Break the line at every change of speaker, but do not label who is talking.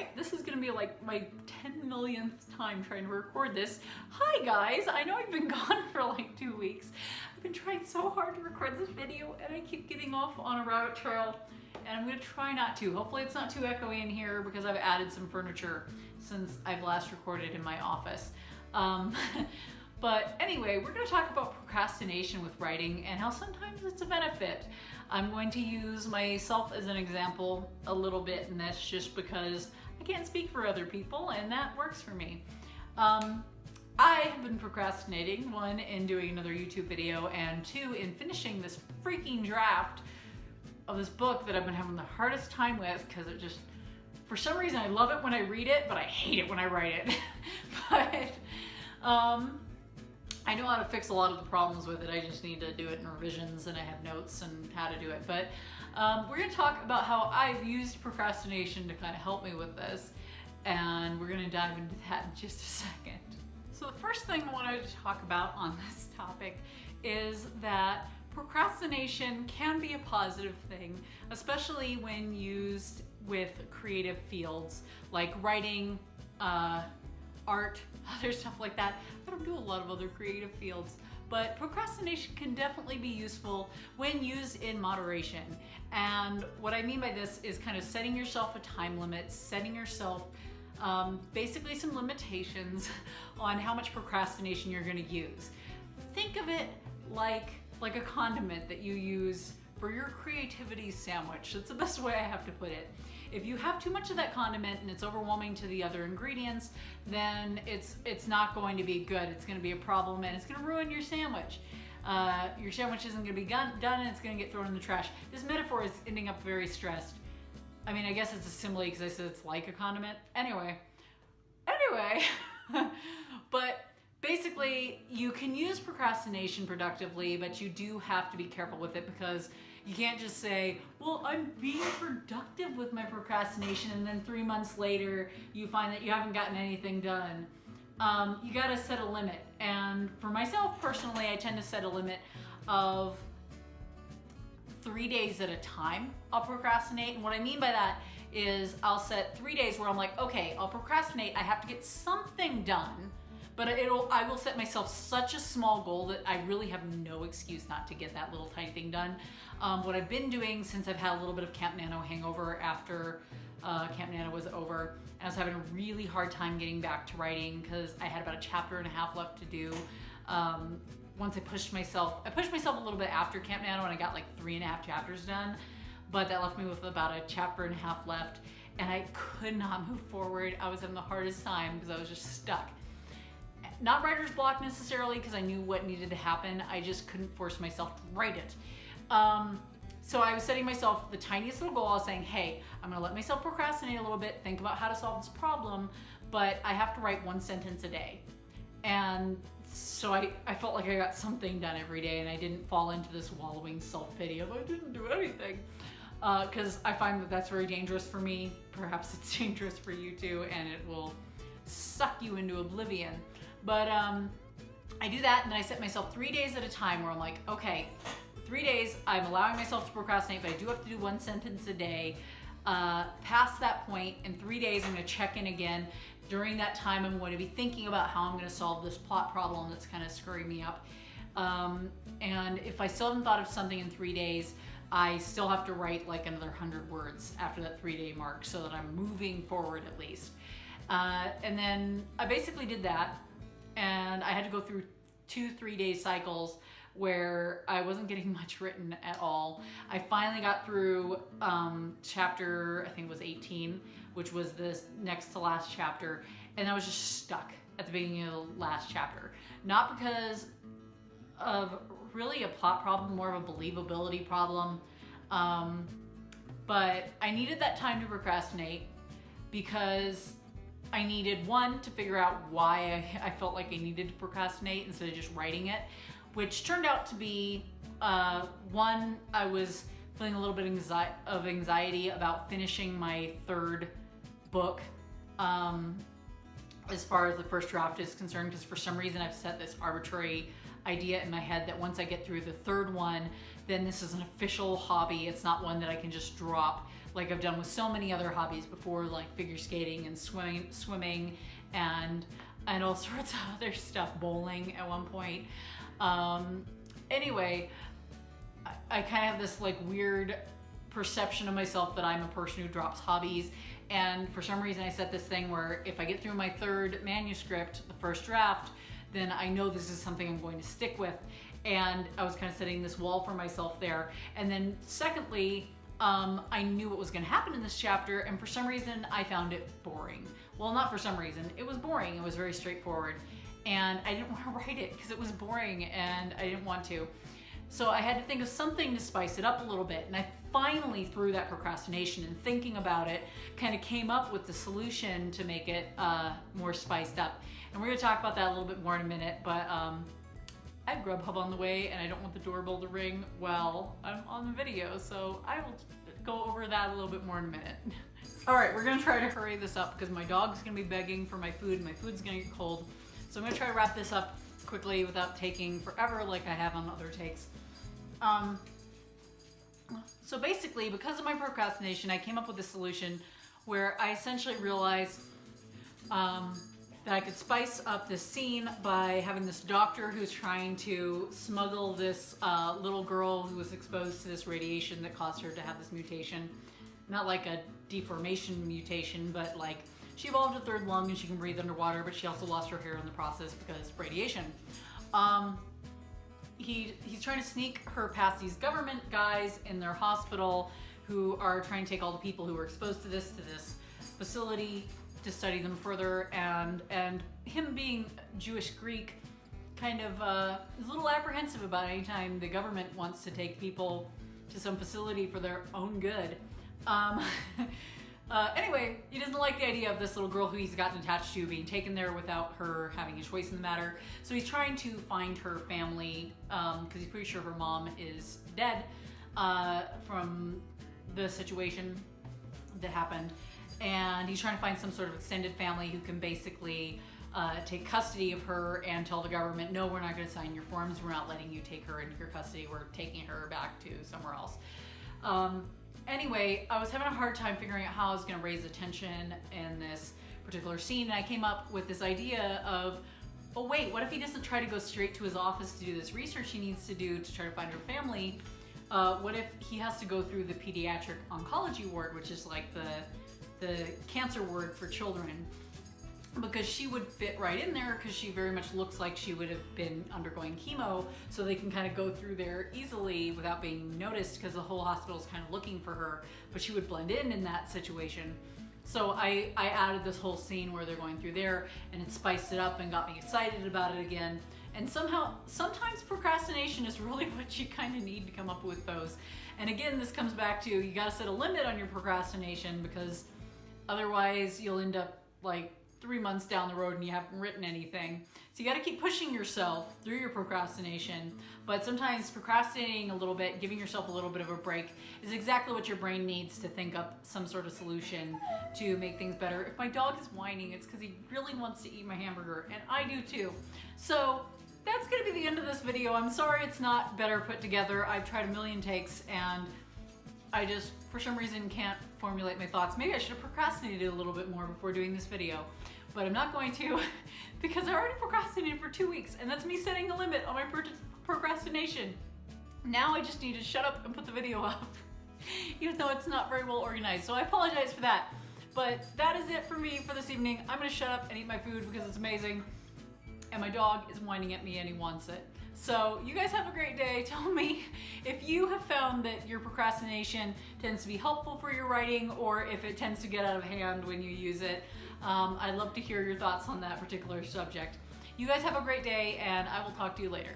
right, this is gonna be like my 10 millionth time trying to record this. Hi guys, I know I've been gone for like 2 weeks. I've been trying so hard to record this video and I keep getting off on a rabbit trail, and I'm gonna try not to. Hopefully it's not too echoey in here because I've added some furniture since I've last recorded in my office. But anyway, we're going to talk about procrastination with writing and how sometimes it's a benefit. I'm going to use myself as an example a little bit in this just because I can't speak for other people and that works for me. I have been procrastinating, one, in doing another YouTube video, and two, in finishing this freaking draft of this book that I've been having the hardest time with because it just, for some reason, I love it when I read it, but I hate it when I write it. But I know how to fix a lot of the problems with it. I just need to do it in revisions, and I have notes and how to do it. But we're going to talk about how I've used procrastination to kind of help me with this, and we're going to dive into that in just a second. So the first thing I wanted to talk about on this topic is that procrastination can be a positive thing, especially when used with creative fields like writing, art, other stuff like that. I don't do a lot of other creative fields, but procrastination can definitely be useful when used in moderation. And what I mean by this is kind of setting yourself a time limit, setting yourself basically some limitations on how much procrastination you're going to use. Think of it like a condiment that you use for your creativity sandwich. That's the best way I have to put it. If you have too much of that condiment and it's overwhelming to the other ingredients, then it's not going to be good. It's going to be a problem and it's going to ruin your sandwich. Your sandwich isn't going to be done and it's going to get thrown in the trash. This metaphor is ending up very stressed. I mean, I guess it's a simile because I said it's like a condiment. Anyway, but basically you can use procrastination productively, but you do have to be careful with it because you can't just say, well, I'm being productive with my procrastination, and then 3 months later you find that you haven't gotten anything done. You gotta set a limit. And for myself personally, I tend to set a limit of 3 days at a time I'll procrastinate. And what I mean by that is I'll set 3 days where I'm like, okay, I'll procrastinate. I have to get something done, but I will set myself such a small goal that I really have no excuse not to get that little tiny thing done. What I've been doing since I've had a little bit of Camp Nano hangover after Camp Nano was over, and I was having a really hard time getting back to writing because I had about a chapter and a half left to do. Once I pushed myself a little bit after Camp Nano and I got like 3.5 chapters done, but that left me with about a chapter and a half left and I could not move forward. I was having the hardest time because I was just stuck. Not writer's block necessarily because I knew what needed to happen. I just couldn't force myself to write it. So I was setting myself the tiniest little goal. I was saying, hey, I'm gonna let myself procrastinate a little bit, think about how to solve this problem, but I have to write 1 sentence a day. And so I felt like I got something done every day and I didn't fall into this wallowing self-pity of I didn't do anything. Because I find that that's very dangerous for me. Perhaps it's dangerous for you too, and it will suck you into oblivion. But I do that, and then I set myself 3 days at a time where I'm like, okay, 3 days, I'm allowing myself to procrastinate, but I do have to do 1 sentence a day. Past that point, in 3 days, I'm gonna check in again. During that time, I'm going to be thinking about how I'm gonna solve this plot problem that's kind of screwing me up. And if I still haven't thought of something in 3 days, I still have to write like another 100 words after that 3-day mark so that I'm moving forward at least. And then I basically did that, and I had to go through 2 3-day cycles where I wasn't getting much written at all. I finally got through chapter, I think it was 18, which was this next to last chapter, and I was just stuck at the beginning of the last chapter. Not because of really a plot problem, more of a believability problem, but I needed that time to procrastinate because I needed, one, to figure out why I felt like I needed to procrastinate instead of just writing it, which turned out to be, one, I was feeling a little bit of anxiety about finishing my 3rd book as far as the first draft is concerned, because for some reason I've set this arbitrary idea in my head that once I get through the 3rd one, then this is an official hobby. It's not one that I can just drop like I've done with so many other hobbies before, like figure skating and swimming and all sorts of other stuff, bowling at one point. Anyway, I kind of have this like weird perception of myself that I'm a person who drops hobbies, and for some reason I set this thing where if I get through my third manuscript, the first draft, then I know this is something I'm going to stick with. And I was kind of setting this wall for myself there. And then secondly, I knew what was going to happen in this chapter, and for some reason I found it boring. Well, not for some reason, it was boring. It was very straightforward, and I didn't want to write it because it was boring and I didn't want to. So I had to think of something to spice it up a little bit, and I finally, through that procrastination and thinking about it, kind of came up with the solution to make it more spiced up. And we're going to talk about that a little bit more in a minute, but I have Grubhub on the way and I don't want the doorbell to ring while I'm on the video, so I will go over that a little bit more in a minute. All right, we're going to try to hurry this up because my dog's going to be begging for my food and my food's going to get cold. So I'm going to try to wrap this up quickly without taking forever like I have on other takes. So basically, because of my procrastination, I came up with a solution where I essentially realized that I could spice up this scene by having this doctor who's trying to smuggle this little girl who was exposed to this radiation that caused her to have this mutation. Not like a deformation mutation, but like she evolved a third lung and she can breathe underwater, but she also lost her hair in the process because of radiation. He's trying to sneak her past these government guys in their hospital who are trying to take all the people who were exposed to this facility to study them further, and him being Jewish Greek kind of is a little apprehensive about any time the government wants to take people to some facility for their own good. Anyway, he doesn't like the idea of this little girl who he's gotten attached to being taken there without her having a choice in the matter. So he's trying to find her family because he's pretty sure her mom is dead from the situation that happened. And he's trying to find some sort of extended family who can basically take custody of her and tell the government, no, we're not going to sign your forms. We're not letting you take her into your custody. We're taking her back to somewhere else. Anyway, I was having a hard time figuring out how I was going to raise attention in this particular scene, and I came up with this idea of, oh wait, what if he doesn't try to go straight to his office to do this research he needs to do to try to find her family? What if he has to go through the pediatric oncology ward, which is like the cancer ward for children? Because she would fit right in there because she very much looks like she would have been undergoing chemo, so they can kind of go through there easily without being noticed because the whole hospital is kind of looking for her, but she would blend in that situation. So I added this whole scene where they're going through there, and it spiced it up and got me excited about it again. And sometimes procrastination is really what you kind of need to come up with those. And again, this comes back to, you got to set a limit on your procrastination, because otherwise you'll end up like 3 months down the road and you haven't written anything. So you got to keep pushing yourself through your procrastination, but sometimes procrastinating a little bit, giving yourself a little bit of a break, is exactly what your brain needs to think up some sort of solution to make things better. If my dog is whining, it's because he really wants to eat my hamburger, and I do too. So that's going to be the end of this video. I'm sorry it's not better put together. I've tried a million takes and I just, for some reason, can't formulate my thoughts. Maybe I should have procrastinated a little bit more before doing this video, but I'm not going to because I already procrastinated for 2 weeks, and that's me setting a limit on my procrastination. Now I just need to shut up and put the video up, even though it's not very well organized. So I apologize for that, but that is it for me for this evening. I'm gonna shut up and eat my food because it's amazing, and my dog is whining at me and he wants it. So you guys have a great day. Tell me if you have found that your procrastination tends to be helpful for your writing, or if it tends to get out of hand when you use it. I'd love to hear your thoughts on that particular subject. You guys have a great day, and I will talk to you later.